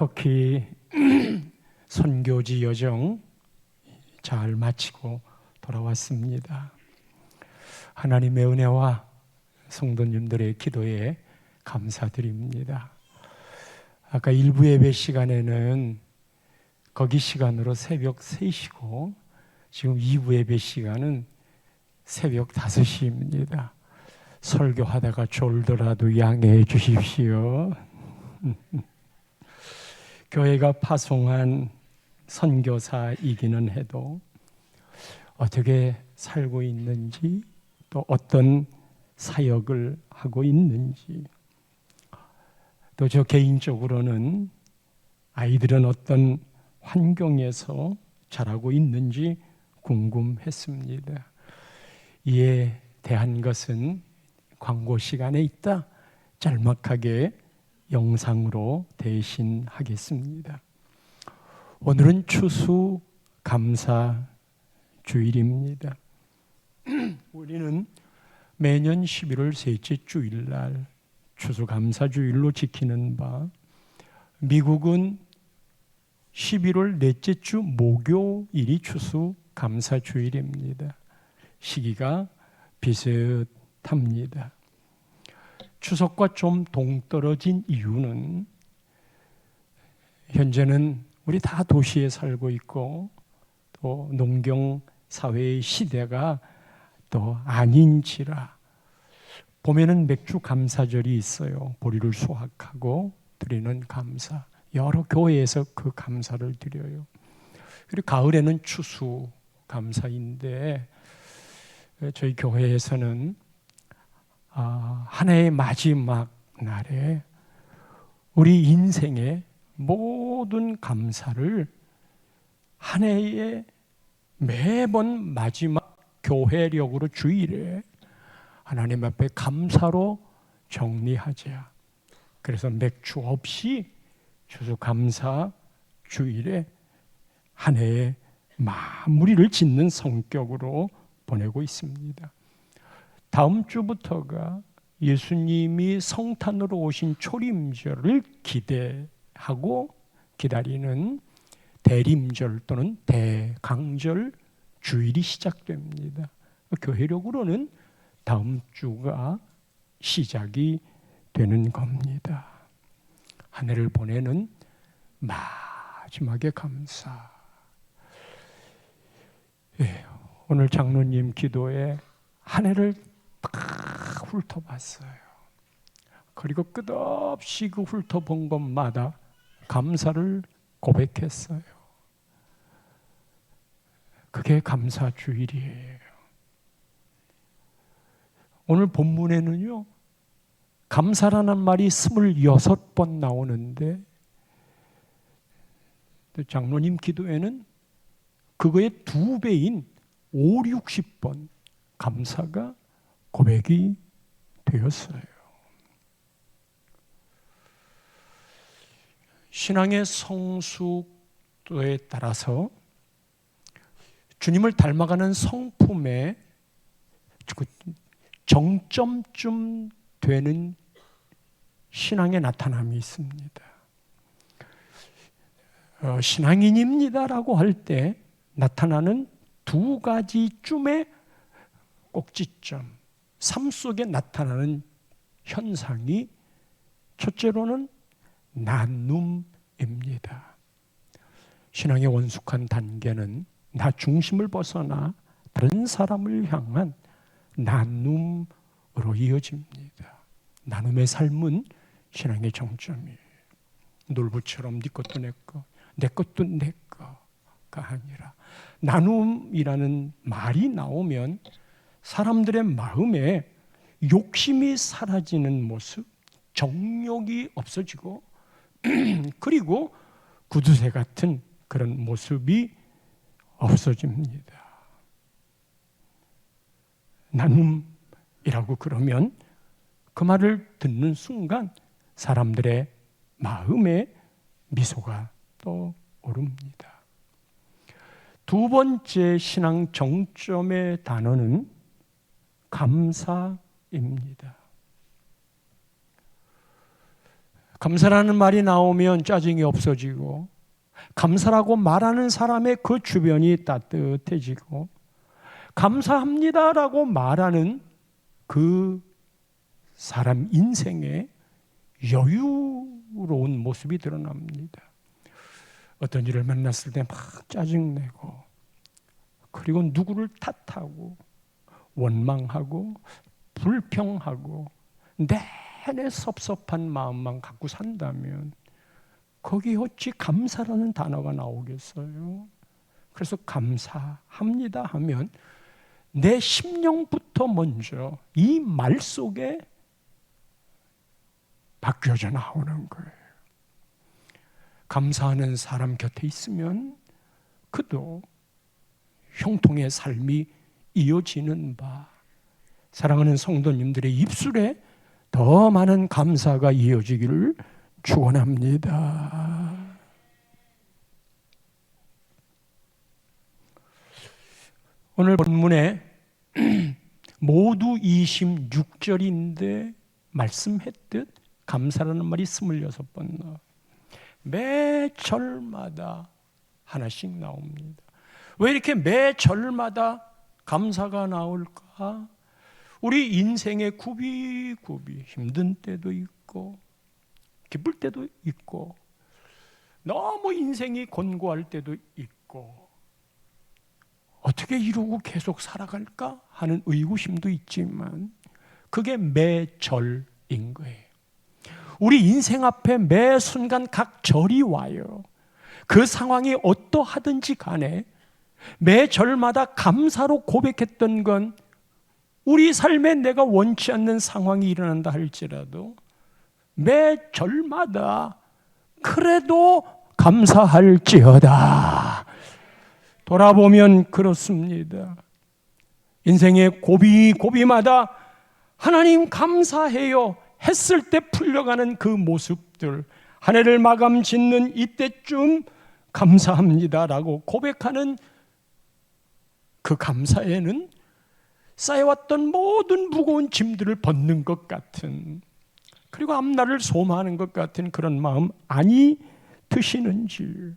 터키 선교지 여정 잘 마치고 돌아왔습니다. 하나님의 은혜와 성도님들의 기도에 감사드립니다. 아까 일부 예배 시간에는 거기 시간으로 새벽 3시고 지금 2부 예배 시간은 새벽 5시입니다. 설교하다가 졸더라도 양해해 주십시오. 교회가 파송한 선교사이기는 해도 어떻게 살고 있는지 또 어떤 사역을 하고 있는지 또 저 개인적으로는 아이들은 어떤 환경에서 자라고 있는지 궁금했습니다. 이에 대한 것은 광고 시간에 있다 짤막하게 영상으로 대신하겠습니다. 오늘은 추수감사 주일입니다. 우리는 매년 11월 셋째 주일날 추수감사 주일로 지키는 바, 미국은 11월 넷째 주 목요일이 추수감사 주일입니다. 시기가 비슷합니다. 추석과 좀 동떨어진 이유는 현재는 우리 다 도시에 살고 있고 또 농경 사회의 시대가 또 아닌지라 봄에는 맥주 감사절이 있어요. 보리를 수확하고 드리는 감사. 여러 교회에서 그 감사를 드려요. 그리고 가을에는 추수 감사인데 저희 교회에서는 한 해의 마지막 날에 우리 인생의 모든 감사를 한 해에 매번 마지막 교회력으로 주일에 하나님 앞에 감사로 정리하자. 그래서 맥주 없이 추수감사 주일에 한 해의 마무리를 짓는 성격으로 보내고 있습니다. 다음 주부터가 예수님이 성탄으로 오신 초림절을 기대하고 기다리는 대림절 또는 대강절 주일이 시작됩니다. 교회력으로는 다음 주가 시작이 되는 겁니다. 한 해를 보내는 마지막의 감사. 오늘 장로님 기도에 한 해를 딱 훑어봤어요. 그리고 끝없이 그 훑어본 것마다 감사를 고백했어요. 그게 감사 주일이에요. 오늘 본문에는요, 감사라는 말이 26번 나오는데 장로님 기도에는 그거의 2배인 5, 60번 감사가 고백이 되었어요. 신앙의 성숙도에 따라서 주님을 닮아가는 성품의 정점쯤 되는 신앙의 나타남이 있습니다. 신앙인입니다라고 할 때 나타나는 2가지쯤의 꼭지점, 삶 속에 나타나는 현상이 첫째로는 나눔입니다. 신앙의 원숙한 단계는 나 중심을 벗어나 다른 사람을 향한 나눔으로 이어집니다. 나눔의 삶은 신앙의 정점이에요. 놀부처럼 네 것도 내 거, 내 것도 내 거가 아니라 나눔이라는 말이 나오면 사람들의 마음에 욕심이 사라지는 모습, 정욕이 없어지고 그리고 구두쇠 같은 그런 모습이 없어집니다. 나눔이라고 그러면 그 말을 듣는 순간 사람들의 마음에 미소가 떠오릅니다. 2번째 신앙 정점의 단어는 감사입니다. 감사라는 말이 나오면 짜증이 없어지고, 감사라고 말하는 사람의 그 주변이 따뜻해지고, 감사합니다라고 말하는 그 사람 인생에 여유로운 모습이 드러납니다. 어떤 일을 만났을 때 막 짜증내고, 그리고 누구를 탓하고 원망하고 불평하고 내내 섭섭한 마음만 갖고 산다면 거기 어찌 감사라는 단어가 나오겠어요? 그래서 감사합니다 하면 내 심령부터 먼저 이 말 속에 바뀌어져 나오는 거예요. 감사하는 사람 곁에 있으면 그도 형통의 삶이 이어지는 바, 사랑하는 성도님들의 입술에 더 많은 감사가 이어지기를 축원합니다. 오늘 본문에 모두 26절인데 말씀했듯 감사라는 말이 26번 나와요. 매 절마다 하나씩 나옵니다. 왜 이렇게 매 절마다 감사가 나올까? 우리 인생의 굽이굽이 힘든 때도 있고 기쁠 때도 있고 너무 인생이 곤고할 때도 있고 어떻게 이러고 계속 살아갈까 하는 의구심도 있지만 그게 매 절인 거예요. 우리 인생 앞에 매 순간 각 절이 와요. 그 상황이 어떠하든지 간에 매 절마다 감사로 고백했던 건 우리 삶에 내가 원치 않는 상황이 일어난다 할지라도 매 절마다 그래도 감사할지어다. 돌아보면 그렇습니다. 인생의 고비고비마다 하나님 감사해요 했을 때 풀려가는 그 모습들, 한 해를 마감 짓는 이때쯤 감사합니다라고 고백하는 그 감사에는 쌓여왔던 모든 무거운 짐들을 벗는 것 같은, 그리고 앞날을 소망하는 것 같은 그런 마음 아니 드시는지.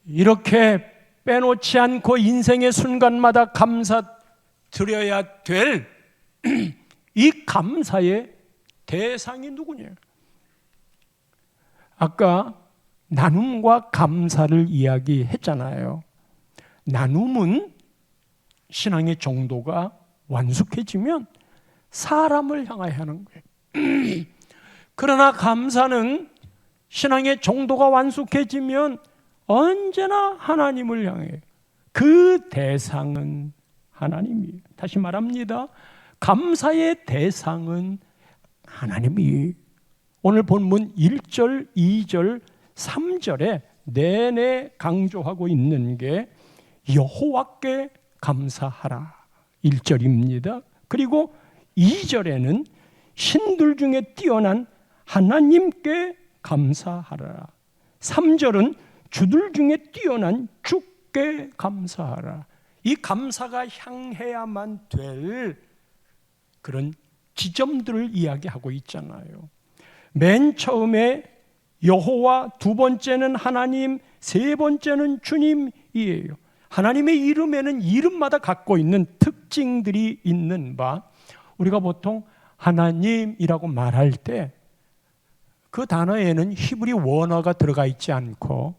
이렇게 빼놓지 않고 인생의 순간마다 감사 드려야 될 이 감사의 대상이 누구냐? 아까 나눔과 감사를 이야기했잖아요. 나눔은 신앙의 정도가 완숙해지면 사람을 향하여 하는 거예요. 그러나 감사는 신앙의 정도가 완숙해지면 언제나 하나님을 향해, 그 대상은 하나님이에요. 다시 말합니다. 감사의 대상은 하나님이에요. 오늘 본문 1절, 2절, 3절에 내내 강조하고 있는 게 여호와께 감사하라 1절입니다. 그리고 2절에는 신들 중에 뛰어난 하나님께 감사하라. 3절은 주들 중에 뛰어난 주께 감사하라. 이 감사가 향해야만 될 그런 지점들을 이야기하고 있잖아요. 맨 처음에 여호와, 두 번째는 하나님, 세 번째는 주님이에요. 하나님의 이름에는 이름마다 갖고 있는 특징들이 있는 바, 우리가 보통 하나님이라고 말할 때 그 단어에는 히브리 원어가 들어가 있지 않고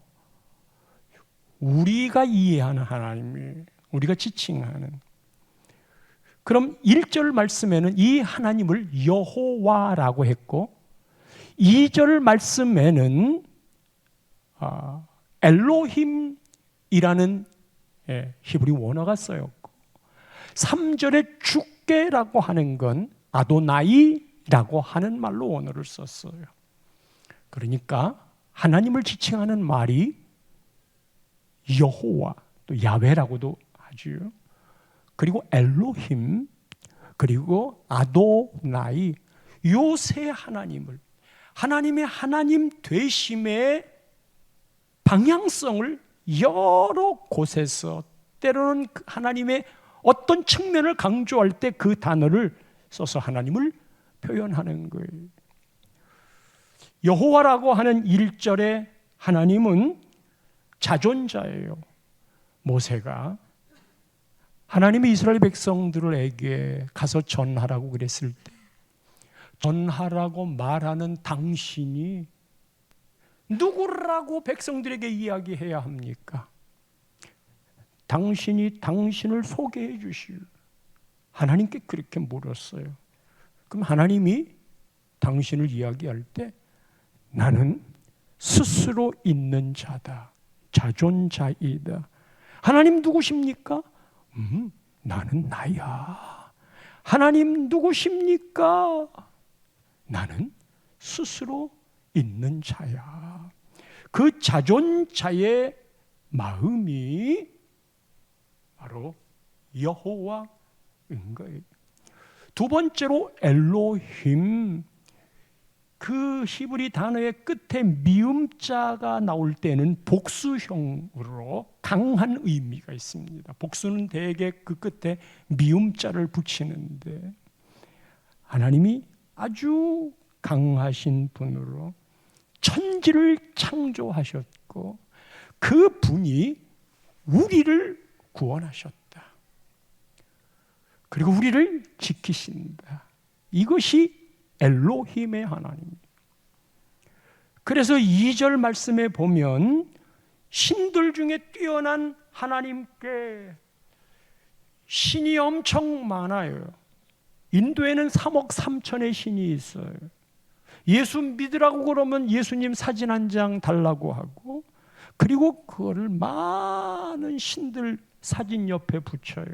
우리가 이해하는 하나님이에요. 우리가 지칭하는. 그럼 1절 말씀에는 이 하나님을 여호와라고 했고 2절 말씀에는 엘로힘이라는 히브리 원어가 쓰였고 3절에 주께라고 하는 건 아도나이라고 하는 말로 원어를 썼어요. 그러니까 하나님을 지칭하는 말이 여호와, 또 야훼라고도 하죠. 그리고 엘로힘, 그리고 아도나이, 요 세 하나님을, 하나님의 하나님 되심의 방향성을 여러 곳에서 때로는 하나님의 어떤 측면을 강조할 때 그 단어를 써서 하나님을 표현하는 거예요. 여호와라고 하는 1절에 하나님은 자존자예요. 모세가 하나님이 이스라엘 백성들에게 가서 전하라고 그랬을 때 전하라고 말하는 당신이 누구라고 백성들에게 이야기해야 합니까? 당신이 당신을 소개해 주시오. 하나님께 그렇게 물었어요. 그럼 하나님이 당신을 이야기할 때 나는 스스로 있는 자다. 자존자이다. 하나님 누구십니까? 나는 나야. 하나님 누구십니까? 나는 스스로 있는 자야. 그 자존자의 마음이 바로 여호와인 거예요. 두 번째로 엘로힘. 그 히브리 단어의 끝에 미음자가 나올 때는 복수형으로 강한 의미가 있습니다. 복수는 대개 그 끝에 미음자를 붙이는데 하나님이 아주 강하신 분으로 천지를 창조하셨고 그 분이 우리를 구원하셨다. 그리고 우리를 지키신다. 이것이 엘로힘의 하나님입니다. 그래서 2절 말씀에 보면 신들 중에 뛰어난 하나님께 신이 엄청 많아요. 인도에는 3억 3천의 신이 있어요. 예수 믿으라고 그러면 예수님 사진 한 장 달라고 하고 그리고 그거를 많은 신들 사진 옆에 붙여요.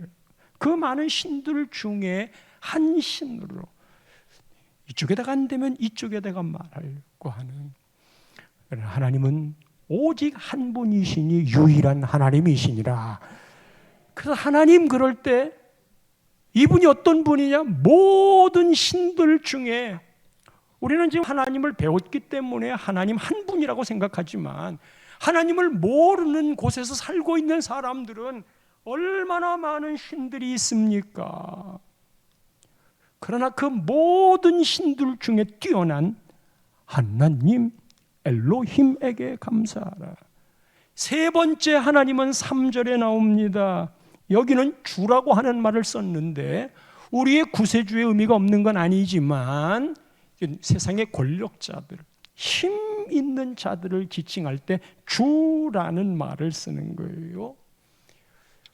그 많은 신들 중에 한 신으로 이쪽에다가 안 되면 이쪽에다가 말하려고 하는 하나님은 오직 한 분이시니 유일한 하나님이시니라. 그래서 하나님 그럴 때 이분이 어떤 분이냐? 모든 신들 중에 우리는 지금 하나님을 배웠기 때문에 하나님 한 분이라고 생각하지만 하나님을 모르는 곳에서 살고 있는 사람들은 얼마나 많은 신들이 있습니까? 그러나 그 모든 신들 중에 뛰어난 하나님 엘로힘에게 감사하라. 세 번째 하나님은 3절에 나옵니다. 여기는 주라고 하는 말을 썼는데 우리의 구세주의 의미가 없는 건 아니지만 세상의 권력자들, 힘 있는 자들을 지칭할 때 주라는 말을 쓰는 거예요.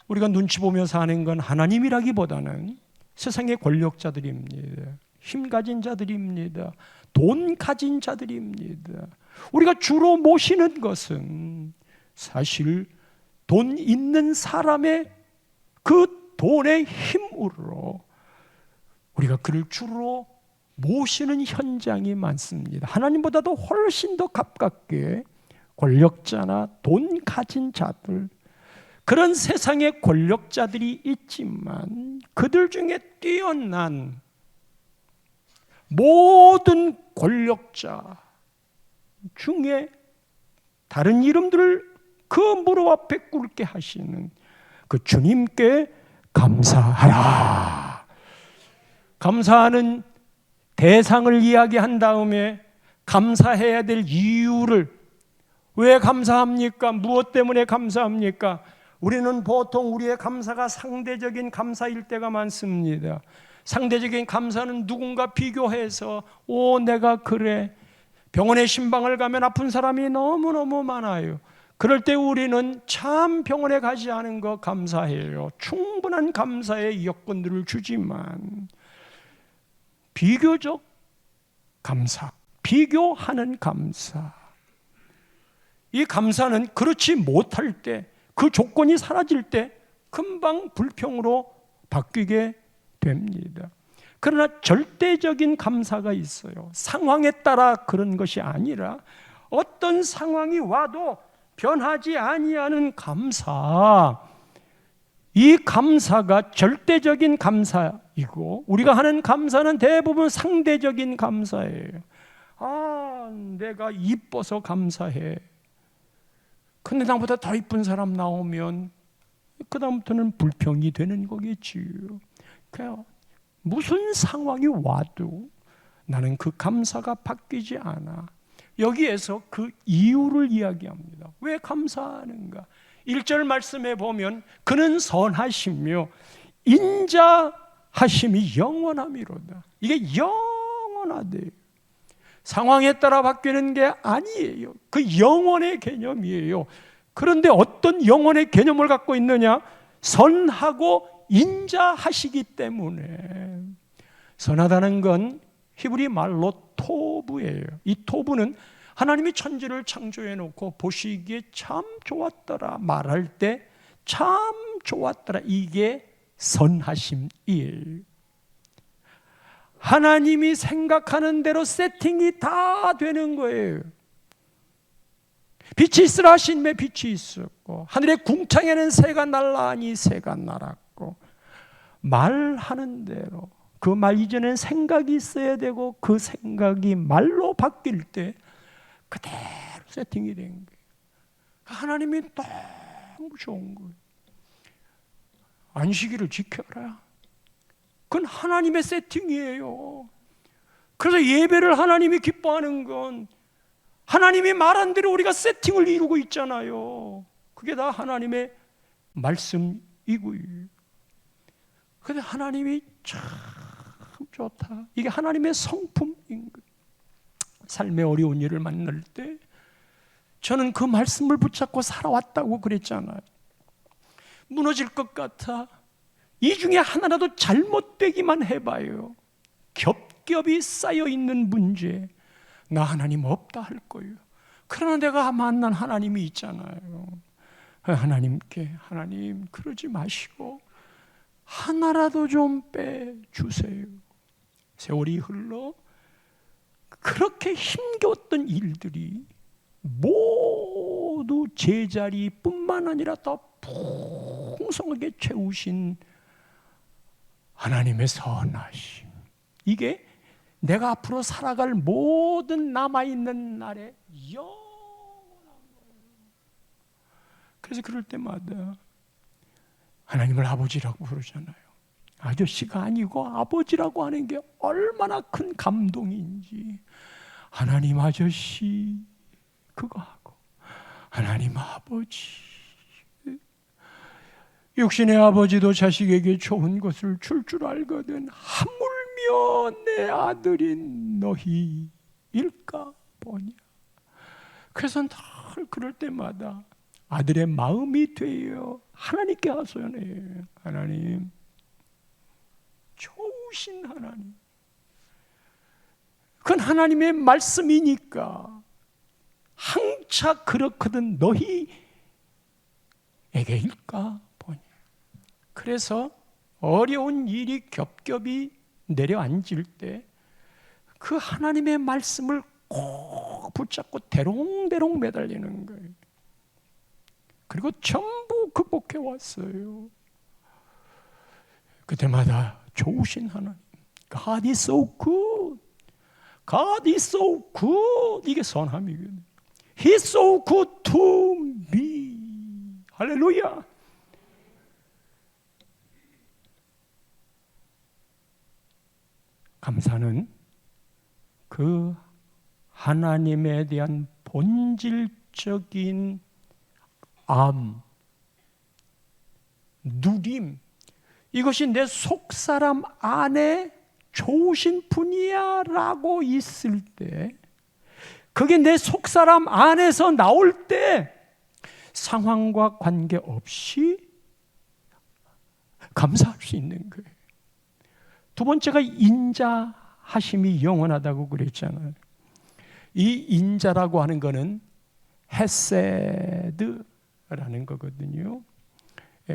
우리가 눈치 보며 사는 건 하나님이라기보다는 세상의 권력자들입니다. 힘 가진 자들입니다. 돈 가진 자들입니다. 우리가 주로 모시는 것은 사실 돈 있는 사람의 그 돈의 힘으로 우리가 그를 주로 모시는 현장이 많습니다. 하나님보다도 훨씬 더 가깝게 권력자나 돈 가진 자들, 그런 세상의 권력자들이 있지만 그들 중에 뛰어난 모든 권력자 중에 다른 이름들을 그 무릎 앞에 꿇게 하시는 그 주님께 감사하라. 감사하는 대상을 이야기한 다음에 감사해야 될 이유를, 왜 감사합니까? 무엇 때문에 감사합니까? 우리는 보통 우리의 감사가 상대적인 감사일 때가 많습니다. 상대적인 감사는 누군가 비교해서 내가 그래. 병원에 신방을 가면 아픈 사람이 너무너무 많아요. 그럴 때 우리는 참 병원에 가지 않은 거 감사해요. 충분한 감사의 여건들을 주지만 비교적 감사, 비교하는 감사, 이 감사는 그렇지 못할 때, 그 조건이 사라질 때 금방 불평으로 바뀌게 됩니다. 그러나 절대적인 감사가 있어요. 상황에 따라 그런 것이 아니라 어떤 상황이 와도 변하지 아니하는 감사, 이 감사가 절대적인 감사이고 우리가 하는 감사는 대부분 상대적인 감사예요. 내가 이뻐서 감사해. 근데 나보다 더 이쁜 사람 나오면 그 다음부터는 불평이 되는 거겠지요. 그냥 무슨 상황이 와도 나는 그 감사가 바뀌지 않아. 여기에서 그 이유를 이야기합니다. 왜 감사하는가? 1절 말씀에 보면 그는 선하시며 인자하심이 영원함이로다. 이게 영원하대요. 상황에 따라 바뀌는 게 아니에요. 그 영원의 개념이에요. 그런데 어떤 영원의 개념을 갖고 있느냐? 선하고 인자하시기 때문에. 선하다는 건 히브리 말로 토부예요. 이 토부는 하나님이 천지를 창조해 놓고 보시기에 참 좋았더라 말할 때 참 좋았더라, 이게 선하심이에요. 하나님이 생각하는 대로 세팅이 다 되는 거예요. 빛이 있으라 하심에 빛이 있었고, 하늘의 궁창에는 새가 날라니 새가 날았고, 말하는 대로 그 말 이전엔 생각이 있어야 되고 그 생각이 말로 바뀔 때 그대로 세팅이 된 거예요. 하나님이 너무 좋은 거예요. 안식일을 지켜라. 그건 하나님의 세팅이에요. 그래서 예배를 하나님이 기뻐하는 건 하나님이 말한 대로 우리가 세팅을 이루고 있잖아요. 그게 다 하나님의 말씀이고요. 그런데 하나님이 참 좋다. 이게 하나님의 성품인 거예요. 삶의 어려운 일을 만날 때 저는 그 말씀을 붙잡고 살아왔다고 그랬잖아요. 무너질 것 같아. 이 중에 하나라도 잘못되기만 해봐요. 겹겹이 쌓여있는 문제, 나 하나님 없다 할 거예요. 그러나 내가 만난 하나님이 있잖아요. 하나님께, 하나님 그러지 마시고 하나라도 좀 빼주세요. 세월이 흘러 그렇게 힘겨웠던 일들이 모두 제자리뿐만 아니라 더 풍성하게 채우신 하나님의 선하심, 이게 내가 앞으로 살아갈 모든 남아있는 날에 영원한 거예요. 그래서 그럴 때마다 하나님을 아버지라고 부르잖아요. 아저씨가 아니고 아버지라고 하는 게 얼마나 큰 감동인지. 하나님 아저씨 그거 하고 하나님 아버지, 육신의 아버지도 자식에게 좋은 것을 줄 알거든 하물며 내 아들인 너희일까 보냐. 그래서 늘 그럴 때마다 아들의 마음이 되어 하나님께 하소연해요. 하나님, 좋으신 하나님, 그건 하나님의 말씀이니까 항차 그렇거든 너희에게일까 보냐. 그래서 어려운 일이 겹겹이 내려앉을 때 그 하나님의 말씀을 꼭 붙잡고 대롱대롱 매달리는 거예요. 그리고 전부 극복해 왔어요. 그때마다 좋으신 하나님, God is so good, God is so good, 이게 선함이거든요. He's so good to me. 할렐루야. 감사는 그 하나님에 대한 본질적인 누림, 이것이 내 속사람 안에 좋으신 분이야 라고 있을 때, 그게 내 속사람 안에서 나올 때 상황과 관계없이 감사할 수 있는 거예요. 두 번째가 인자하심이 영원하다고 그랬잖아요. 이 인자라고 하는 거는 헤세드라는 거거든요.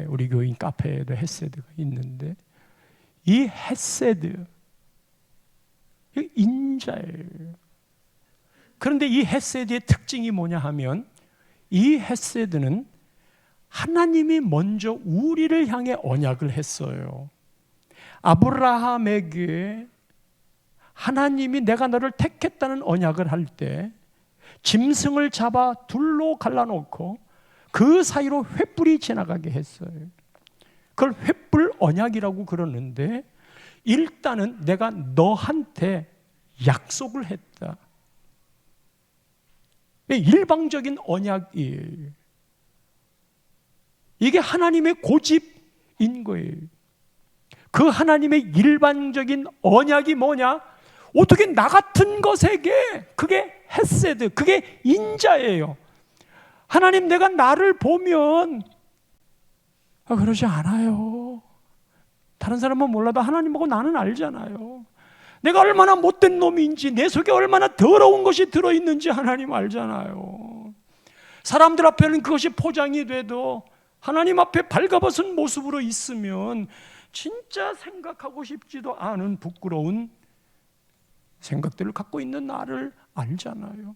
우리 교인 카페에도 헤세드가 있는데, 이 헤세드, 인자예요. 그런데 이 헤세드의 특징이 뭐냐 하면, 이 헤세드는 하나님이 먼저 우리를 향해 언약을 했어요. 아브라함에게 하나님이 내가 너를 택했다는 언약을 할 때 짐승을 잡아 둘로 갈라놓고 그 사이로 횃불이 지나가게 했어요. 그걸 횃불 언약이라고 그러는데, 일단은 내가 너한테 약속을 했다. 일방적인 언약이에요. 이게 하나님의 고집인 거예요. 그 하나님의 일반적인 언약이 뭐냐? 어떻게 나 같은 것에게, 그게 헤세드, 그게 인자예요. 하나님, 내가 나를 보면 그러지 않아요. 다른 사람은 몰라도 하나님하고 나는 알잖아요. 내가 얼마나 못된 놈인지, 내 속에 얼마나 더러운 것이 들어있는지 하나님 알잖아요. 사람들 앞에는 그것이 포장이 돼도 하나님 앞에 발가벗은 모습으로 있으면 진짜 생각하고 싶지도 않은 부끄러운 생각들을 갖고 있는 나를 알잖아요.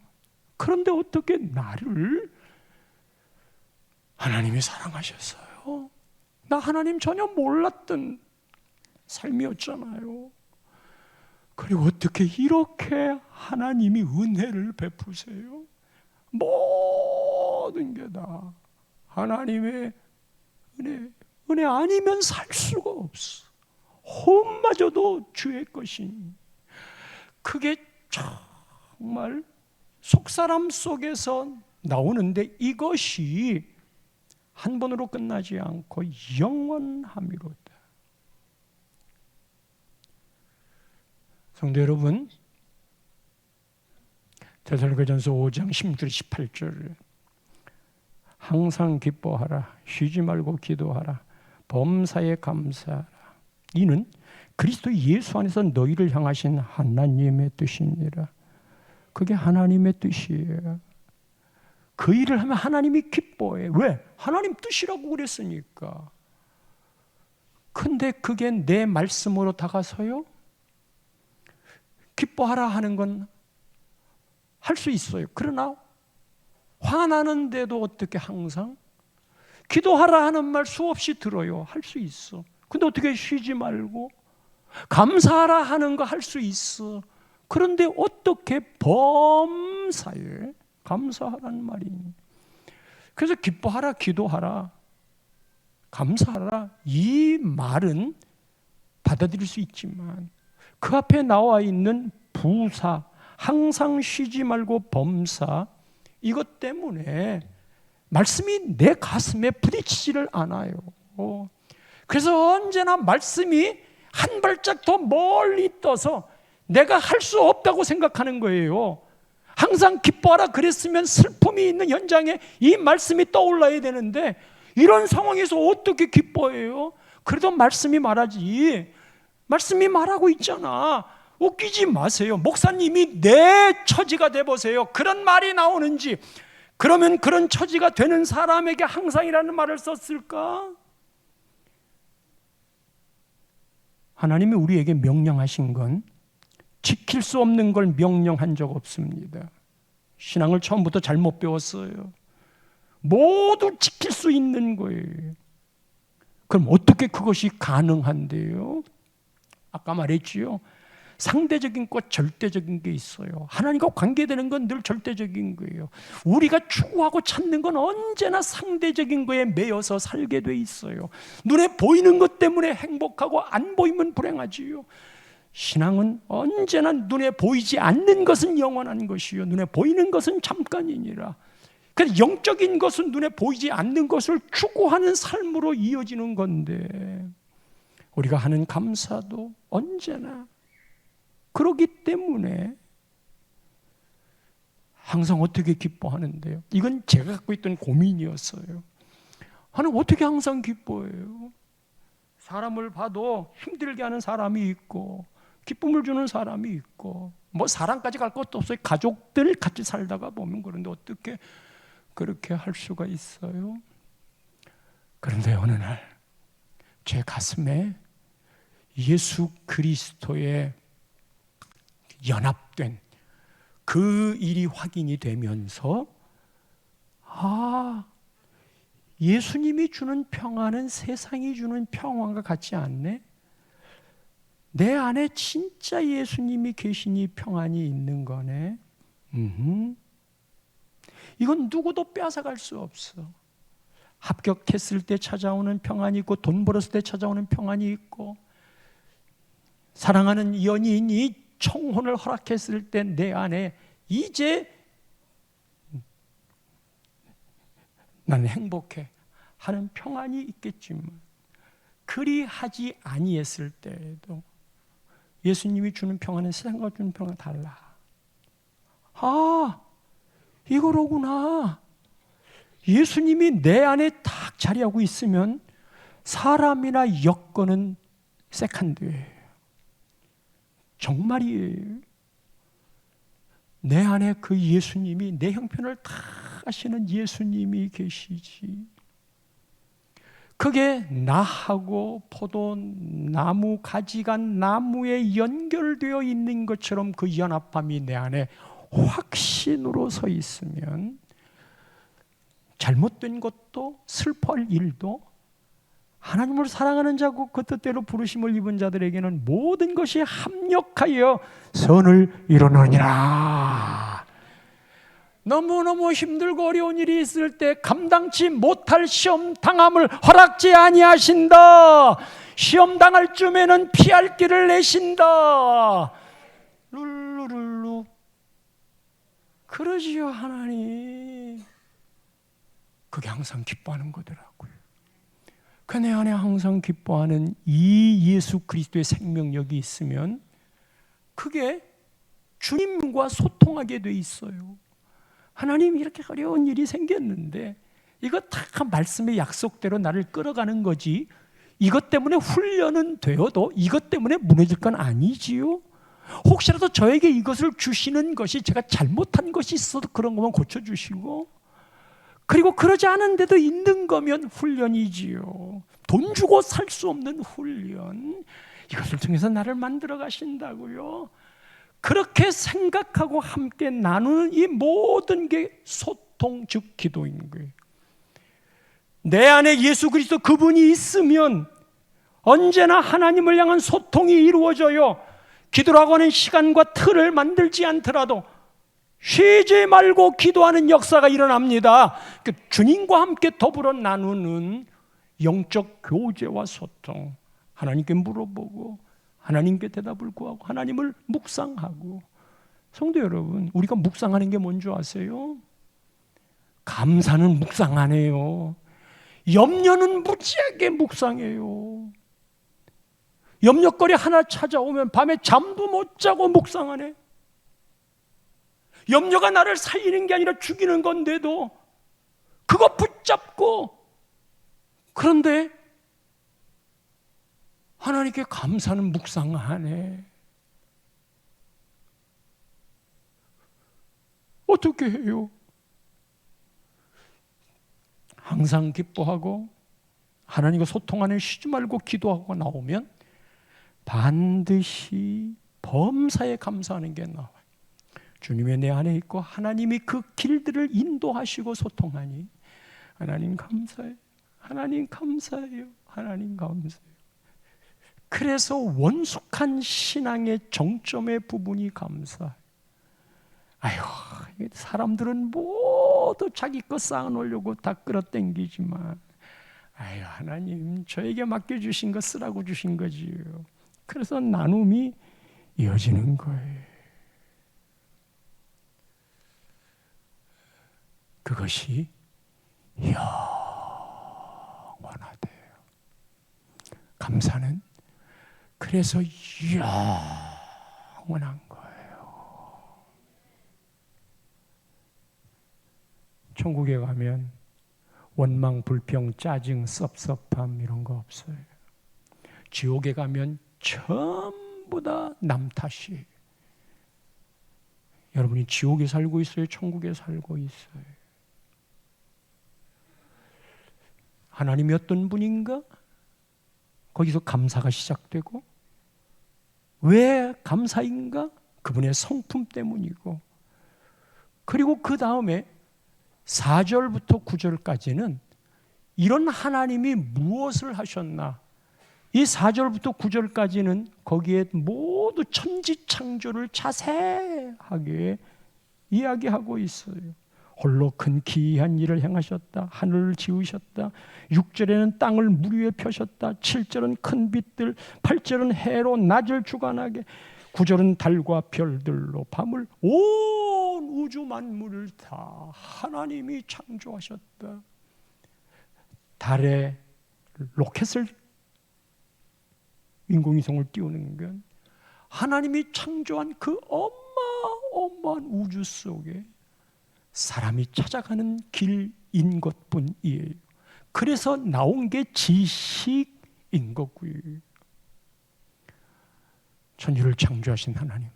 그런데 어떻게 나를 하나님이 사랑하셨어요? 나 하나님 전혀 몰랐던 삶이었잖아요. 그리고 어떻게 이렇게 하나님이 은혜를 베푸세요? 모든 게 다 하나님의 은혜 아니면 살 수가 없어. 혼마저도 주의 것이니. 그게 정말 속사람 속에서 나오는데 이것이 한 번으로 끝나지 않고 영원함이로다. 성도 여러분, 데살로니가전서 5장 16절 18절 항상 기뻐하라, 쉬지 말고 기도하라, 범사에 감사하라. 이는 그리스도 예수 안에서 너희를 향하신 하나님의 뜻이니라. 그게 하나님의 뜻이에요. 그 일을 하면 하나님이 기뻐해. 왜? 하나님 뜻이라고 그랬으니까. 근데 그게 내 말씀으로 다가서요? 기뻐하라 하는 건 할 수 있어요. 그러나 화나는데도 어떻게 항상 기도하라 하는 말 수없이 들어요. 할 수 있어. 근데 어떻게 쉬지 말고 감사하라 하는 거 할 수 있어. 그런데 어떻게 범사에 감사하라는 말이니? 그래서 기뻐하라, 기도하라, 감사하라 이 말은 받아들일 수 있지만 그 앞에 나와 있는 부사, 항상 쉬지 말고 범사, 이것 때문에 말씀이 내 가슴에 부딪히지를 않아요. 그래서 언제나 말씀이 한 발짝 더 멀리 떠서 내가 할 수 없다고 생각하는 거예요. 항상 기뻐하라 그랬으면 슬픔이 있는 현장에 이 말씀이 떠올라야 되는데 이런 상황에서 어떻게 기뻐해요? 그래도 말씀이 말하지. 말씀이 말하고 있잖아. 웃기지 마세요. 목사님이 내 처지가 돼보세요. 그런 말이 나오는지. 그러면 그런 처지가 되는 사람에게 항상이라는 말을 썼을까? 하나님이 우리에게 명령하신 건 지킬 수 없는 걸 명령한 적 없습니다. 신앙을 처음부터 잘못 배웠어요. 모두 지킬 수 있는 거예요. 그럼 어떻게 그것이 가능한데요? 아까 말했지요. 상대적인 것, 절대적인 게 있어요. 하나님과 관계되는 건 늘 절대적인 거예요. 우리가 추구하고 찾는 건 언제나 상대적인 거에 매여서 살게 돼 있어요. 눈에 보이는 것 때문에 행복하고 안 보이면 불행하지요. 신앙은 언제나 눈에 보이지 않는 것은 영원한 것이요, 눈에 보이는 것은 잠깐이니라. 그래서 영적인 것은 눈에 보이지 않는 것을 추구하는 삶으로 이어지는 건데 우리가 하는 감사도 언제나 그러기 때문에 항상 어떻게 기뻐하는데요? 이건 제가 갖고 있던 고민이었어요. 하나님 어떻게 항상 기뻐해요? 사람을 봐도 힘들게 하는 사람이 있고 기쁨을 주는 사람이 있고 뭐 사랑까지 갈 것도 없어요. 가족들 같이 살다가 보면. 그런데 어떻게 그렇게 할 수가 있어요? 그런데 어느 날 제 가슴에 예수 그리스도의 연합된 그 일이 확인이 되면서 예수님이 주는 평안은 세상이 주는 평안과 같지 않네? 내 안에 진짜 예수님이 계시니 평안이 있는 거네. 이건 누구도 뺏어갈 수 없어. 합격했을 때 찾아오는 평안이 있고 돈 벌었을 때 찾아오는 평안이 있고 사랑하는 연인이 청혼을 허락했을 때 내 안에 이제 나는 행복해 하는 평안이 있겠지만 그리하지 아니했을 때에도 예수님이 주는 평안은 세상과 주는 평안은 달라. 아, 이거로구나. 예수님이 내 안에 딱 자리하고 있으면 사람이나 여건은 세컨드예요. 정말이에요. 내 안에 그 예수님이, 내 형편을 다 아시는 예수님이 계시지. 그게 나하고 포도나무 가지가 나무에 연결되어 있는 것처럼 그 연합함이 내 안에 확신으로 서 있으면 잘못된 것도 슬퍼할 일도 하나님을 사랑하는 자고 그 뜻대로 부르심을 입은 자들에게는 모든 것이 합력하여 선을 이루느니라. 너무너무 힘들고 어려운 일이 있을 때 감당치 못할 시험 당함을 허락지 아니하신다. 시험 당할 쯤에는 피할 길을 내신다. 룰루룰루. 그러지요, 하나님. 그게 항상 기뻐하는 거더라고요. 그 내 안에 항상 기뻐하는 이 예수 그리스도의 생명력이 있으면 그게 주님과 소통하게 돼 있어요. 하나님, 이렇게 어려운 일이 생겼는데 이거 다 말씀의 약속대로 나를 끌어가는 거지, 이것 때문에 훈련은 되어도 이것 때문에 무너질 건 아니지요. 혹시라도 저에게 이것을 주시는 것이 제가 잘못한 것이 있어도 그런 것만 고쳐주시고, 그리고 그러지 않은데도 있는 거면 훈련이지요. 돈 주고 살 수 없는 훈련. 이것을 통해서 나를 만들어 가신다고요. 그렇게 생각하고 함께 나누는 이 모든 게 소통, 즉 기도인 거예요. 내 안에 예수 그리스도 그분이 있으면 언제나 하나님을 향한 소통이 이루어져요. 기도라고 하는 시간과 틀을 만들지 않더라도 쉬지 말고 기도하는 역사가 일어납니다. 주님과 함께 더불어 나누는 영적 교제와 소통, 하나님께 물어보고 하나님께 대답을 구하고 하나님을 묵상하고. 성도 여러분, 우리가 묵상하는 게 뭔지 아세요? 감사는 묵상 안 해요. 염려는 무지하게 묵상해요. 염려거리 하나 찾아오면 밤에 잠도 못 자고 묵상하네. 염려가 나를 살리는 게 아니라 죽이는 건데도 그거 붙잡고, 그런데 하나님께 감사는 묵상하네. 어떻게 해요? 항상 기뻐하고 하나님과 소통하는 쉬지 말고 기도하고 나오면 반드시 범사에 감사하는 게 나와요. 주님의 내 안에 있고 하나님이 그 길들을 인도하시고 소통하니 하나님 감사해요. 하나님 감사해요. 하나님 감사해요. 그래서 원숙한 신앙의 정점의 부분이 감사해요. 아유, 사람들은 모두 자기 것 쌓아놓으려고 다 끌어당기지만, 아유, 하나님 저에게 맡겨주신 거 쓰라고 주신 거지요. 그래서 나눔이 이어지는 거예요. 그것이 영원하대요. 감사는 그래서 영원한 거예요. 천국에 가면 원망, 불평, 짜증, 섭섭함 이런 거 없어요. 지옥에 가면 전부 다 남 탓이에요. 여러분이 지옥에 살고 있어요? 천국에 살고 있어요? 하나님이 어떤 분인가? 거기서 감사가 시작되고, 왜 감사인가? 그분의 성품 때문이고, 그리고 그 다음에 4절부터 9절까지는 이런 하나님이 무엇을 하셨나? 이 4절부터 9절까지는 거기에 모두 천지창조를 자세하게 이야기하고 있어요. 홀로 큰 기이한 일을 행하셨다. 하늘을 지으셨다. 6절에는 땅을 물 위에 펴셨다. 7절은 큰 빛들, 8절은 해로 낮을 주관하게, 9절은 달과 별들로 밤을, 온 우주 만물을 다 하나님이 창조하셨다. 달에 로켓을 인공위성을 띄우는 건 하나님이 창조한 그 어마어마한 우주 속에 사람이 찾아가는 길인 것뿐이에요. 그래서 나온 게 지식인 거고요. 천지를 창조하신 하나님,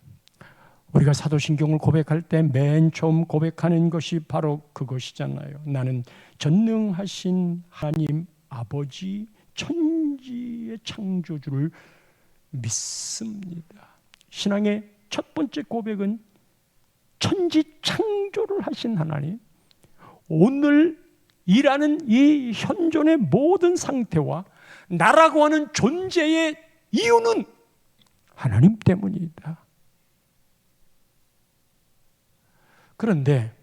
우리가 사도신경을 고백할 때 맨 처음 고백하는 것이 바로 그것이잖아요. 나는 전능하신 하나님 아버지 천지의 창조주를 믿습니다. 신앙의 첫 번째 고백은 천지 창조를 하신 하나님, 오늘 일하는 이 현존의 모든 상태와 나라고 하는 존재의 이유는 하나님 때문이다. 그런데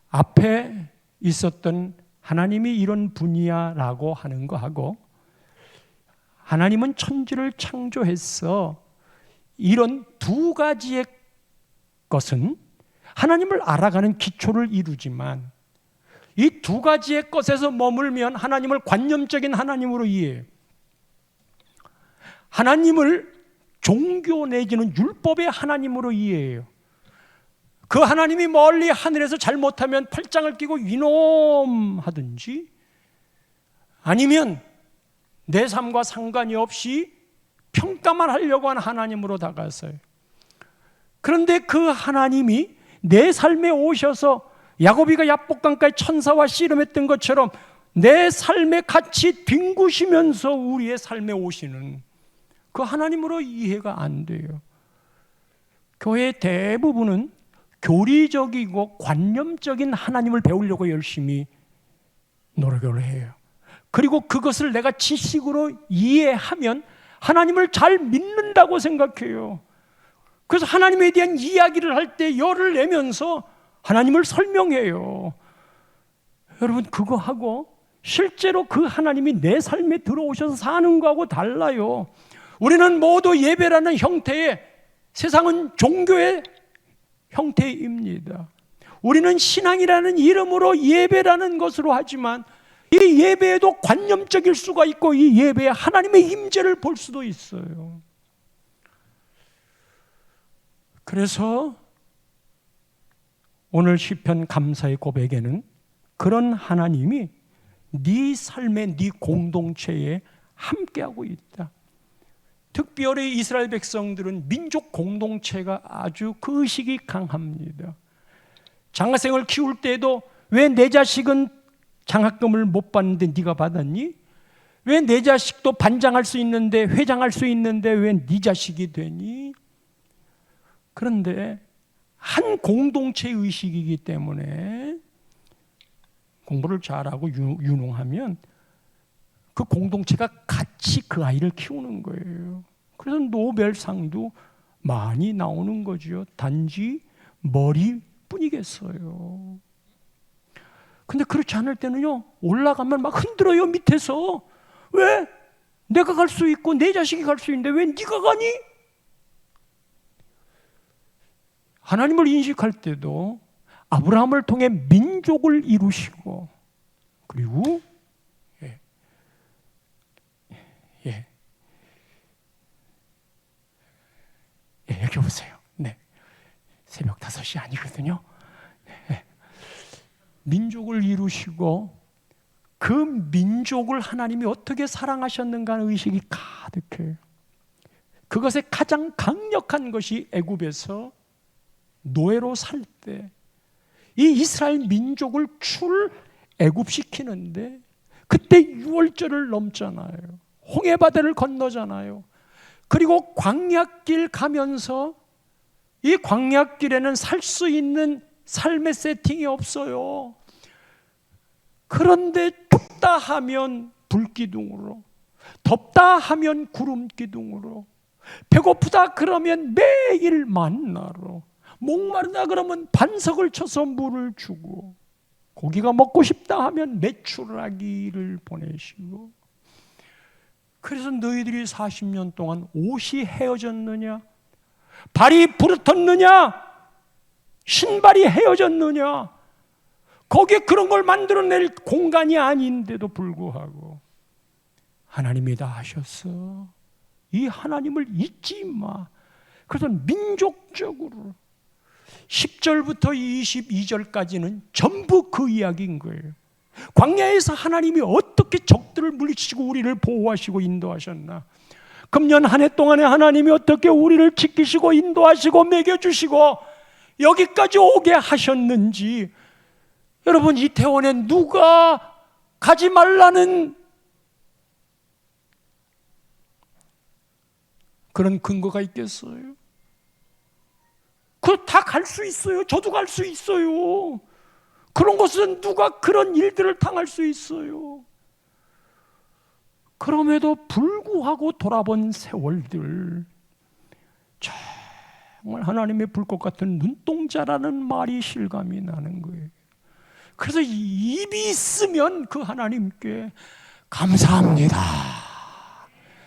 앞에 있었던 하나님이 이런 분이야라고 하는 거하고 하나님은 천지를 창조해서 이런 두 가지의 것은 하나님을 알아가는 기초를 이루지만 이 두 가지의 것에서 머물면 하나님을 관념적인 하나님으로 이해해요. 하나님을 종교 내지는 율법의 하나님으로 이해해요. 그 하나님이 멀리 하늘에서 잘못하면 팔짱을 끼고 이놈 하든지 아니면 내 삶과 상관이 없이 평가만 하려고 하는 하나님으로 다가서요. 그런데 그 하나님이 내 삶에 오셔서 야고비가 야복강가에 천사와 씨름했던 것처럼 내 삶에 같이 뒹구시면서 우리의 삶에 오시는 그 하나님으로 이해가 안 돼요. 교회의 대부분은 교리적이고 관념적인 하나님을 배우려고 열심히 노력을 해요. 그리고 그것을 내가 지식으로 이해하면 하나님을 잘 믿는다고 생각해요. 그래서 하나님에 대한 이야기를 할 때 열을 내면서 하나님을 설명해요. 여러분, 그거하고 실제로 그 하나님이 내 삶에 들어오셔서 사는 거하고 달라요. 우리는 모두 예배라는 형태의, 세상은 종교의 형태입니다. 우리는 신앙이라는 이름으로 예배라는 것으로 하지만 이 예배에도 관념적일 수가 있고 이 예배에 하나님의 임재를 볼 수도 있어요. 그래서 오늘 시편 감사의 고백에는 그런 하나님이 네 삶의 네 공동체에 함께하고 있다. 특별히 이스라엘 백성들은 민족 공동체가 아주 그 의식이 강합니다. 장학생을 키울 때에도 왜 내 자식은 장학금을 못 받는데 네가 받았니? 왜 내 자식도 반장할 수 있는데, 회장할 수 있는데 왜 네 자식이 되니? 그런데 한 공동체 의식이기 때문에 공부를 잘하고 유능하면 그 공동체가 같이 그 아이를 키우는 거예요. 그래서 노벨상도 많이 나오는 거죠. 단지 머리뿐이겠어요. 근데 그렇지 않을 때는요, 올라가면 막 흔들어요, 밑에서. 왜? 내가 갈 수 있고 내 자식이 갈 수 있는데 왜 네가 가니? 하나님을 인식할 때도 아브라함을 통해 민족을 이루시고, 그리고 여기 보세요. 네, 새벽 5시 아니거든요. 네. 민족을 이루시고 그 민족을 하나님이 어떻게 사랑하셨는가 하는 의식이 가득해요. 그것의 가장 강력한 것이 애굽에서 노예로 살 때 이 이스라엘 민족을 출애굽시키는데 그때 6월절을 넘잖아요. 홍해바다를 건너잖아요. 그리고 광야길 가면서 이 광야길에는 살 수 있는 삶의 세팅이 없어요. 그런데 춥다 하면 불기둥으로, 덥다 하면 구름기둥으로, 배고프다 그러면 매일 만나로, 목마르다 그러면 반석을 쳐서 물을 주고, 고기가 먹고 싶다 하면 메추라기를 보내시고. 그래서 너희들이 40년 동안 옷이 헤어졌느냐? 발이 부르텄느냐? 신발이 헤어졌느냐? 거기에 그런 걸 만들어낼 공간이 아닌데도 불구하고 하나님이 다 하셨어. 이 하나님을 잊지 마. 그래서 민족적으로 10절부터 22절까지는 전부 그 이야기인 거예요. 광야에서 하나님이 어떻게 적들을 물리치고 우리를 보호하시고 인도하셨나. 금년 한 해 동안에 하나님이 어떻게 우리를 지키시고 인도하시고 먹여주시고 여기까지 오게 하셨는지, 여러분, 이태원에 누가 가지 말라는 그런 근거가 있겠어요? 그거 다 갈 수 있어요. 저도 갈 수 있어요. 그런 것은 누가 그런 일들을 당할 수 있어요. 그럼에도 불구하고 돌아본 세월들, 정말 하나님의 불꽃 같은 눈동자라는 말이 실감이 나는 거예요. 그래서 입이 있으면 그 하나님께 감사합니다.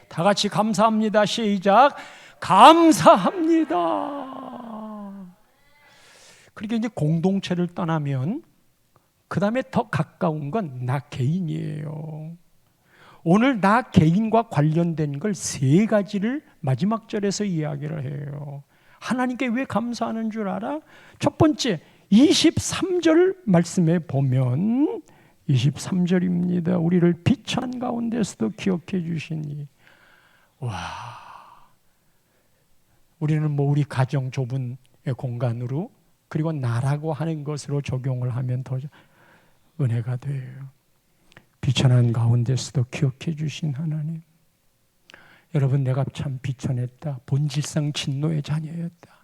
다 같이 감사합니다. 시작. 감사합니다. 그렇게 이제 공동체를 떠나면 그 다음에 더 가까운 건 나 개인이에요. 오늘 나 개인과 관련된 걸 세 가지를 마지막 절에서 이야기를 해요. 하나님께 왜 감사하는 줄 알아? 첫 번째, 23절 말씀에 보면 23절입니다. 우리를 비천한 가운데서도 기억해 주시니. 와, 우리는 우리 가정 좁은 공간으로 그리고 나라고 하는 것으로 적용을 하면 더 은혜가 돼요. 비천한 가운데서도 기억해 주신 하나님. 여러분, 내가 참 비천했다. 본질상 진노의 자녀였다.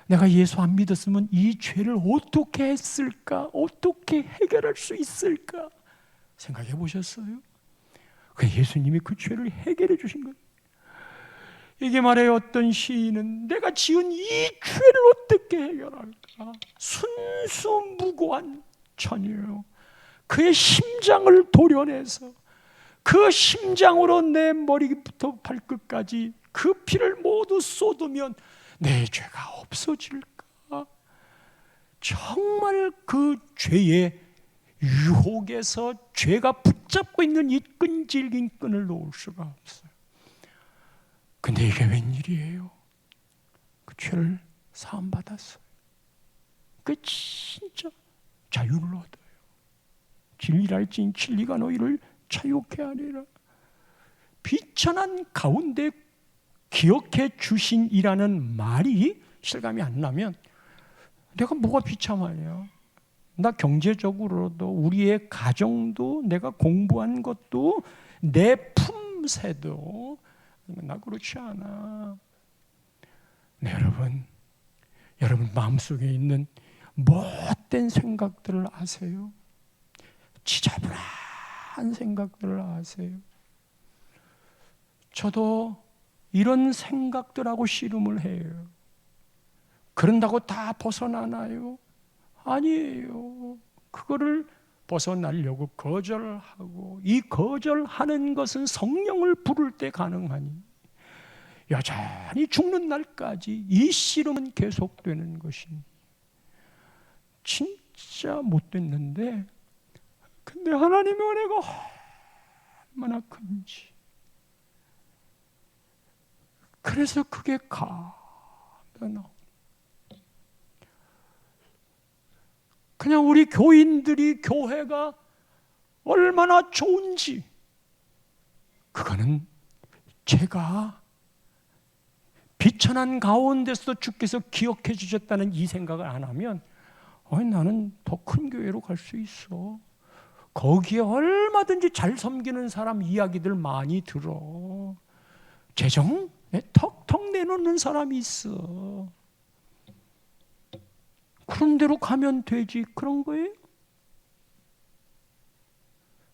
내가 예수 안 믿었으면 이 죄를 어떻게 했을까? 어떻게 해결할 수 있을까? 생각해 보셨어요? 예수님이 그 죄를 해결해 주신 거예요. 이게 말해요. 어떤 시인은 내가 지은 이 죄를 어떻게 해결할까? 순수무고한 처녀요. 그의 심장을 도려내서 그 심장으로 내 머리부터 발끝까지 그 피를 모두 쏟으면 내 죄가 없어질까? 정말 그 죄의 유혹에서 죄가 붙잡고 있는 이 끈질긴 끈을 놓을 수가 없어요. 근데 이게 웬일이에요? 그 죄를 사함받았어요. 그 진짜 자유를 얻어요. 진리랄진 진리가 너희를 자유케 하리라. 비천한 가운데 기억해 주신이라는 말이 실감이 안 나면 내가 뭐가 비참하냐? 나 경제적으로도 우리의 가정도 내가 공부한 것도 내 품새도 나 그렇지 않아. 네, 여러분 마음속에 있는 못된 생각들을 아세요? 지저분한 생각들을 아세요? 저도 이런 생각들하고 씨름을 해요. 그런다고 다 벗어나나요? 아니에요. 그거를 벗어나려고 거절하고, 이 거절하는 것은 성령을 부를 때 가능하니 여전히 죽는 날까지 이 씨름은 계속되는 것이니 진짜 못됐는데, 근데 하나님의 은혜가 얼마나 큰지. 그래서 그게 가면 그냥 우리 교인들이 교회가 얼마나 좋은지, 그거는 제가 비천한 가운데서 주께서 기억해 주셨다는 이 생각을 안 하면 나는 더 큰 교회로 갈 수 있어. 거기에 얼마든지 잘 섬기는 사람 이야기들 많이 들어. 재정 턱턱 내놓는 사람이 있어. 그런 대로 가면 되지. 그런 거예요?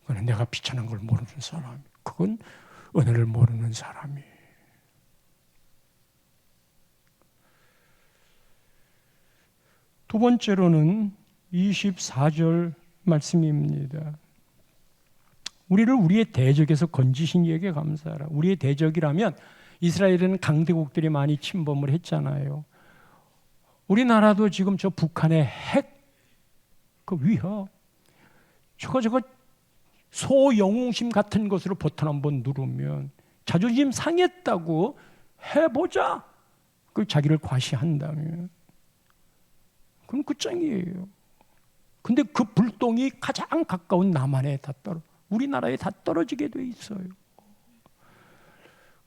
그건 내가 비천한 걸 모르는 사람, 그건 은혜를 모르는 사람이. 두 번째로는 24절 말씀입니다. 우리를 우리의 대적에서 건지신 이에게 감사하라. 우리의 대적이라면 이스라엘은 강대국들이 많이 침범을 했잖아요. 우리나라도 지금 저 북한의 핵 그 위협, 저거 소영웅심 같은 것으로 버튼 한번 누르면 자존심 상했다고 해보자. 그 자기를 과시한다면 그럼 끝장이에요. 근데 그 불똥이 가장 가까운 남한에 다 우리나라에 다 떨어지게 돼 있어요.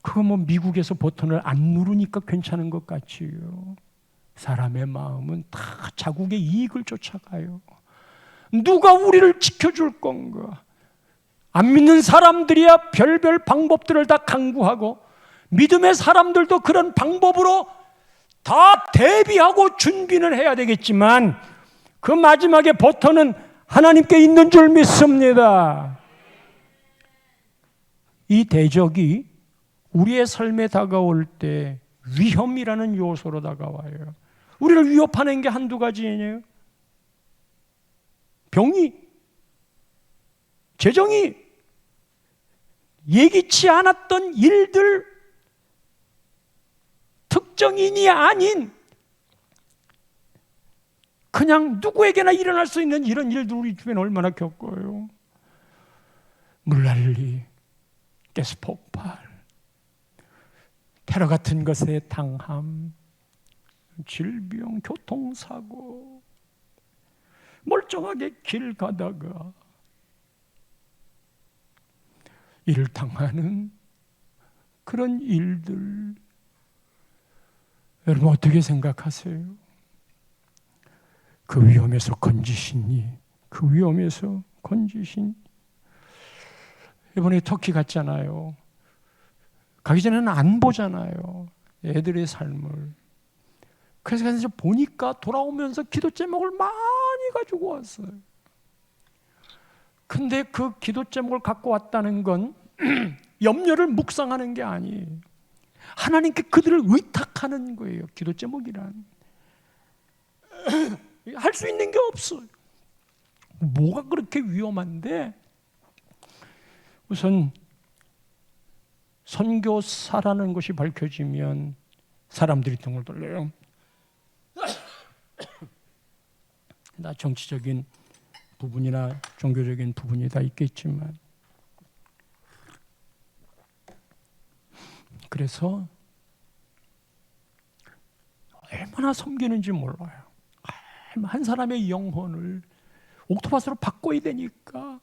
그거 뭐 미국에서 버튼을 안 누르니까 괜찮은 것 같지요. 사람의 마음은 다 자국의 이익을 쫓아가요. 누가 우리를 지켜줄 건가? 안 믿는 사람들이야 별별 방법들을 다 강구하고, 믿음의 사람들도 그런 방법으로 다 대비하고 준비는 해야 되겠지만, 그 마지막에 버튼은 하나님께 있는 줄 믿습니다. 이 대적이 우리의 삶에 다가올 때 위험이라는 요소로 다가와요. 우리를 위협하는 게 한두 가지예요. 병이, 재정이, 예기치 않았던 일들, 특정인이 아닌 그냥 누구에게나 일어날 수 있는 이런 일들 우리 주변에 얼마나 겪어요. 물난리, 가스 폭발, 테러 같은 것에 당함, 질병, 교통사고, 멀쩡하게 길 가다가 일을 당하는 그런 일들, 여러분 어떻게 생각하세요? 그 위험에서 건지시니, 그 위험에서 건지시니. 이번에 터키 갔잖아요. 가기 전에는 안 보잖아요, 애들의 삶을. 그래서 가서 보니까 돌아오면서 기도 제목을 많이 가지고 왔어요. 근데 그 기도 제목을 갖고 왔다는 건 염려를 묵상하는 게 아니에요. 하나님께 그들을 의탁하는 거예요. 기도 제목이란 할 수 있는 게 없어요. 뭐가 그렇게 위험한데? 우선 선교사라는 것이 밝혀지면 사람들이 등을 돌려요. 나 정치적인 부분이나 종교적인 부분이 다 있겠지만, 그래서 얼마나 섬기는지 몰라요. 한 사람의 영혼을 옥토파스로 바꿔야 되니까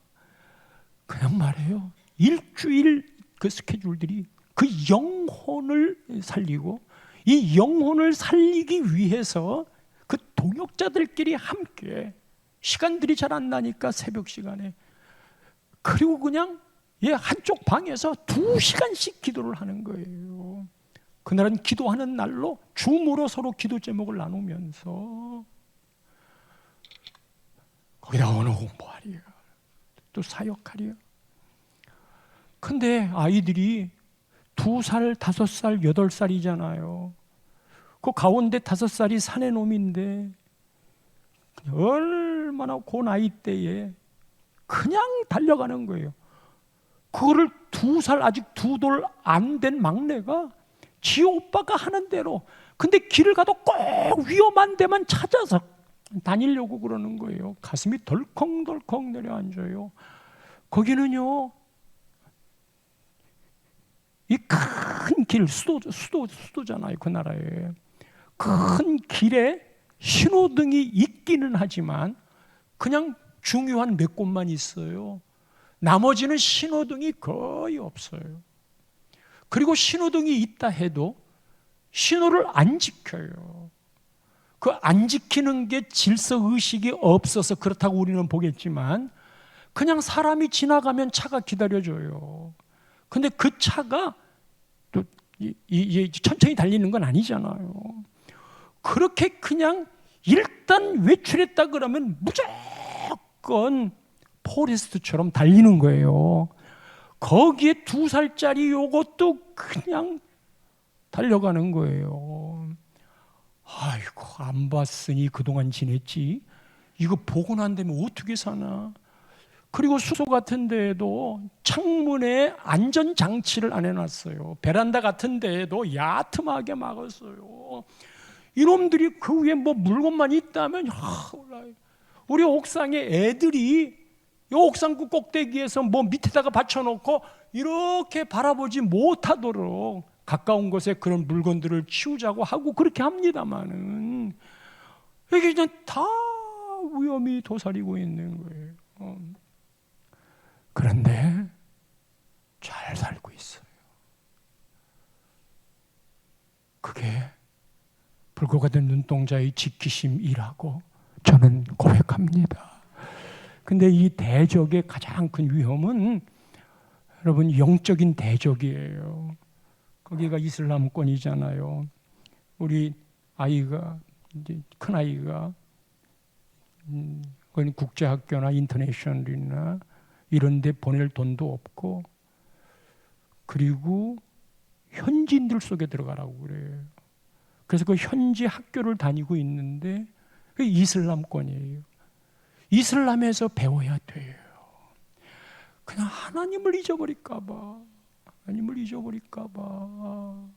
그냥 말해요. 일주일 그 스케줄들이 그 영혼을 살리고, 이 영혼을 살리기 위해서 그 동역자들끼리 함께 시간들이 잘 안 나니까 새벽 시간에, 그리고 그냥 한쪽 방에서 2시간씩 기도를 하는 거예요. 그날은 기도하는 날로 줌으로 서로 기도 제목을 나누면서, 거기다 언어 공부하리요, 또 사역하리요. 근데 아이들이 2살, 5살, 8살이잖아요. 그 가운데 5살이 사내 놈인데 얼마나 그 나이 때에 그냥 달려가는 거예요. 그거를 2살, 아직 2돌 안 된 막내가 지 오빠가 하는 대로, 근데 길을 가도 꼭 위험한 데만 찾아서 다니려고 그러는 거예요. 가슴이 덜컹덜컹 내려앉아요. 거기는요, 이 큰 길, 수도잖아요, 그 나라에. 큰 길에 신호등이 있기는 하지만 그냥 중요한 몇 곳만 있어요. 나머지는 신호등이 거의 없어요. 그리고 신호등이 있다 해도 신호를 안 지켜요. 그 안 지키는 게 질서의식이 없어서 그렇다고 우리는 보겠지만, 그냥 사람이 지나가면 차가 기다려줘요. 근데 그 차가 또 천천히 달리는 건 아니잖아요. 그렇게 그냥 일단 외출했다 그러면 무조건 포레스트처럼 달리는 거예요. 거기에 2살짜리 요것도 그냥 달려가는 거예요. 아이고, 안 봤으니 그동안 지냈지, 이거 보고 난 다음에 어떻게 사나. 그리고 숙소 같은 데에도 창문에 안전장치를 안 해놨어요. 베란다 같은 데에도 얕음하게 막았어요. 이놈들이 그 위에 뭐 물건만 있다면 올라요. 우리 옥상에 애들이 이 옥상구 꼭대기에서 뭐 밑에다가 받쳐놓고 이렇게 바라보지 못하도록 가까운 곳에 그런 물건들을 치우자고 하고 그렇게 합니다만은 이게 그냥 다 위험이 도사리고 있는 거예요. 그런데 잘 살고 있어요. 그게 불구가 된 눈동자의 지키심이라고 저는 고백합니다. 근데 이 대적의 가장 큰 위험은 여러분 영적인 대적이에요. 거기가 이슬람권이잖아요. 우리 아이가 이제 큰 아이가 그건 국제학교나 인터내셔널이나 이런 데 보낼 돈도 없고 그리고 현지인들 속에 들어가라고 그래요. 그래서 그 현지 학교를 다니고 있는데 그 이슬람권이에요. 이슬람에서 배워야 돼요. 그냥 하나님을 잊어버릴까 봐. 하나님을 잊어버릴까 봐.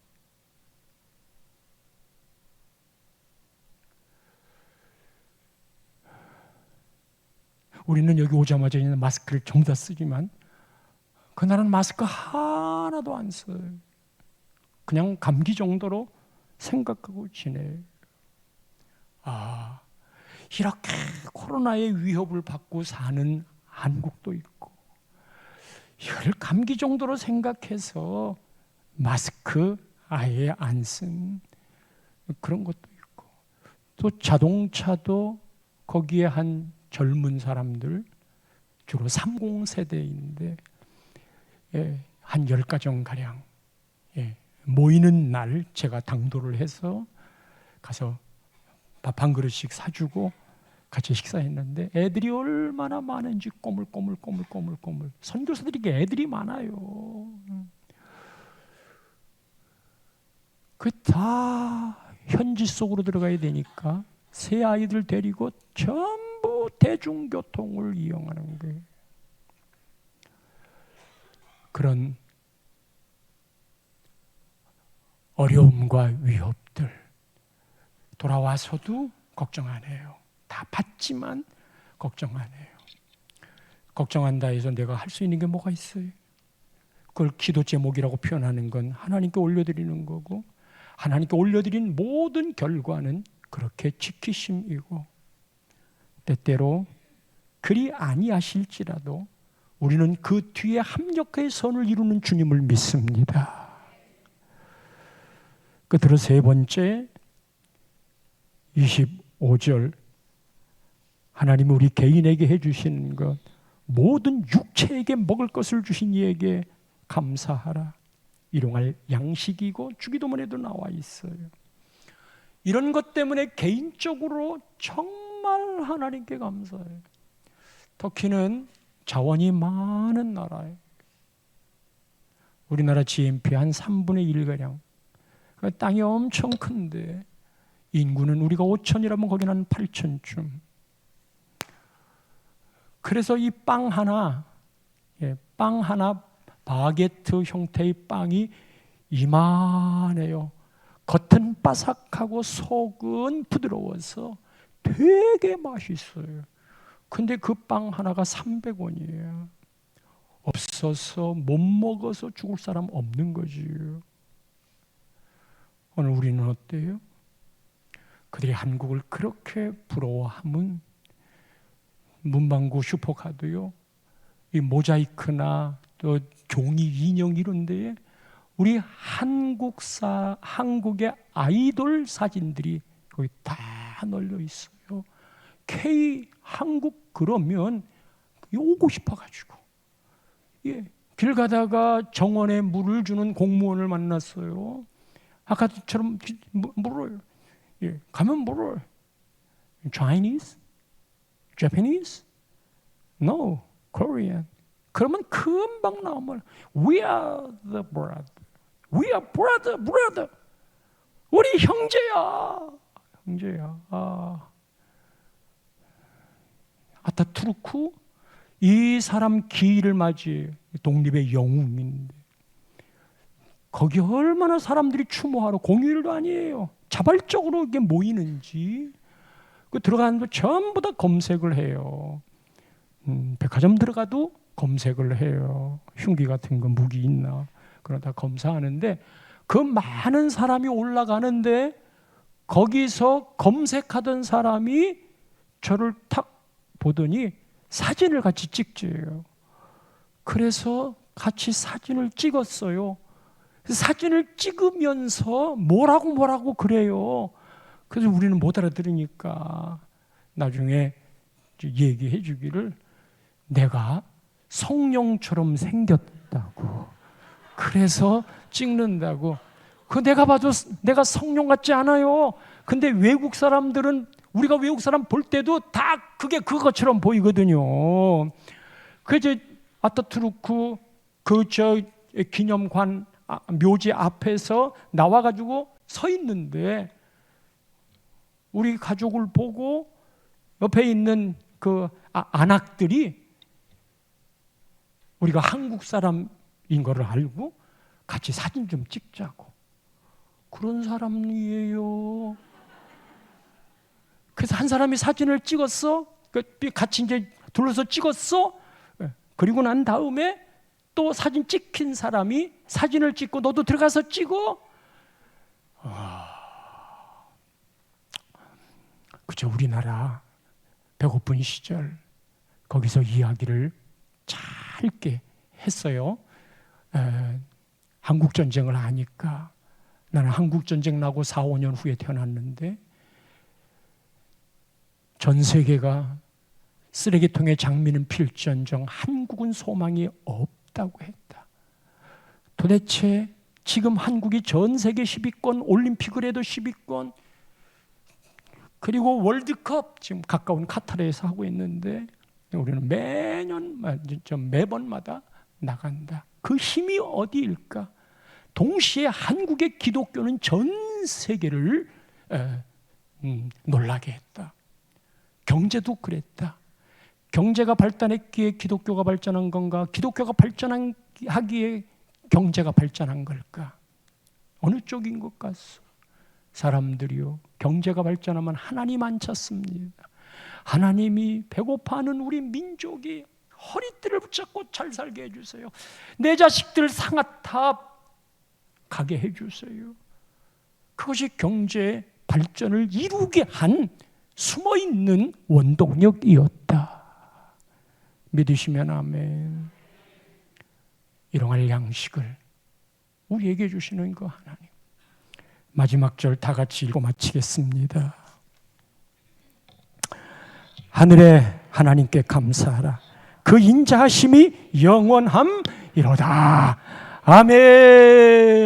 우리는 여기 오자마자 있는 마스크를 전부 다 쓰지만 그날은 마스크 하나도 안 써요. 그냥 감기 정도로 생각하고 지내요. 이렇게 코로나의 위협을 받고 사는 한국도 있고 이걸 감기 정도로 생각해서 마스크 아예 안 쓴 그런 것도 있고 또 자동차도 거기에 한 젊은 사람들 주로 30세대인데 한 10가정가량 모이는 날 제가 당도를 해서 가서 밥 한 그릇씩 사주고 같이 식사했는데 애들이 얼마나 많은지 꼬물꼬물 선교사들이 애들이 많아요. 그 다 현지 속으로 들어가야 되니까 새 아이들 데리고 전부 대중교통을 이용하는 거예요. 그런 어려움과 위협들 돌아와서도 걱정 안 해요. 다 받지만 걱정 안 해요. 걱정한다 해서 내가 할 수 있는 게 뭐가 있어요? 그걸 기도 제목이라고 표현하는 건 하나님께 올려드리는 거고 하나님께 올려드린 모든 결과는 그렇게 지키심이고 때때로 그리 아니하실지라도 우리는 그 뒤에 합력의 선을 이루는 주님을 믿습니다. 끝으로 세 번째 25절 하나님이 우리 개인에게 해주시는 것 모든 육체에게 먹을 것을 주신 이에게 감사하라. 일용할 양식이고 주기도문에도 나와 있어요. 이런 것 때문에 개인적으로 정말 하나님께 감사해요. 터키는 자원이 많은 나라예요. 우리나라 GNP 한 3분의 1가량. 땅이 엄청 큰데 인구는 우리가 5천이라면 거기는 한 8천쯤. 그래서 이 빵 하나 바게트 형태의 빵이 이만해요. 겉은 바삭하고 속은 부드러워서 되게 맛있어요. 근데 그 빵 하나가 300원이에요. 없어서 못 먹어서 죽을 사람 없는 거지. 오늘 우리는 어때요? 그들이 한국을 그렇게 부러워하면 문방구 슈퍼카도요. 이 모자이크나 또 종이 인형 이런 데에 우리 한국의 아이돌 사진들이 거기 다 널려 있어요. K 한국 그러면 오고 싶어가지고 길 가다가 정원에 물을 주는 공무원을 만났어요. 아까처럼 물어요. 가면 물어요. Chinese? Japanese? No, Korean. 그러면 금방 나오면 We are the brother. We are brother. 우리 형제야. 아타투르크 이 사람 기일을 맞이해요. 독립의 영웅인데 거기 얼마나 사람들이 추모하러 공휴일도 아니에요. 자발적으로 이게 모이는지 그 들어가는데 전부 다 검색을 해요. 백화점 들어가도 검색을 해요. 흉기 같은 거 무기 있나 그러다 검사하는데 그 많은 사람이 올라가는데 거기서 검색하던 사람이 저를 탁 보더니 사진을 같이 찍재요. 그래서 같이 사진을 찍었어요. 사진을 찍으면서 뭐라고 그래요. 그래서 우리는 못 알아들으니까 나중에 얘기해 주기를 내가 성령처럼 생겼다고. 그래서 찍는다고. 그 내가 봐도 내가 성령 같지 않아요. 근데 외국 사람들은 우리가 외국 사람 볼 때도 다 그게 그것처럼 보이거든요. 그래서 아타투르크 그 기념관 묘지 앞에서 나와가지고 서 있는데 우리 가족을 보고 옆에 있는 그 안악들이 우리가 한국 사람인 거를 알고 같이 사진 좀 찍자고. 그런 사람이에요. 그래서 한 사람이 사진을 찍었어. 같이 이제 둘러서 찍었어. 그리고 난 다음에 또 사진 찍힌 사람이 사진을 찍고 너도 들어가서 찍어. 그죠. 우리나라 배고픈 시절 거기서 이야기를 짧게 했어요. 한국전쟁을 하니까 나는 한국전쟁 나고 4, 5년 후에 태어났는데 전 세계가 쓰레기통에 장미는 필지언정 한국은 소망이 없다고 했다. 도대체 지금 한국이 전 세계 10위권, 올림픽을 해도 10위권, 그리고 월드컵 지금 가까운 카타르에서 하고 있는데 우리는 매번마다 나간다. 그 힘이 어디일까? 동시에 한국의 기독교는 전 세계를 놀라게 했다. 경제도 그랬다. 경제가 발전했기에 기독교가 발전한 건가? 기독교가 발전하기에 경제가 발전한 걸까? 어느 쪽인 것 같소? 사람들이요, 경제가 발전하면 하나님 안 찾습니다. 하나님이 배고파하는 우리 민족이 허리띠를 붙잡고 잘 살게 해주세요. 내 자식들 상아탑 가게 해주세요. 그것이 경제 발전을 이루게 한 숨어있는 원동력이었다. 믿으시면 아멘. 일용할 양식을 우리에게 주시는 그 하나님. 마지막 절 다 같이 읽고 마치겠습니다. 하늘의 하나님께 감사하라. 그 인자하심이 영원함이로다. 아멘.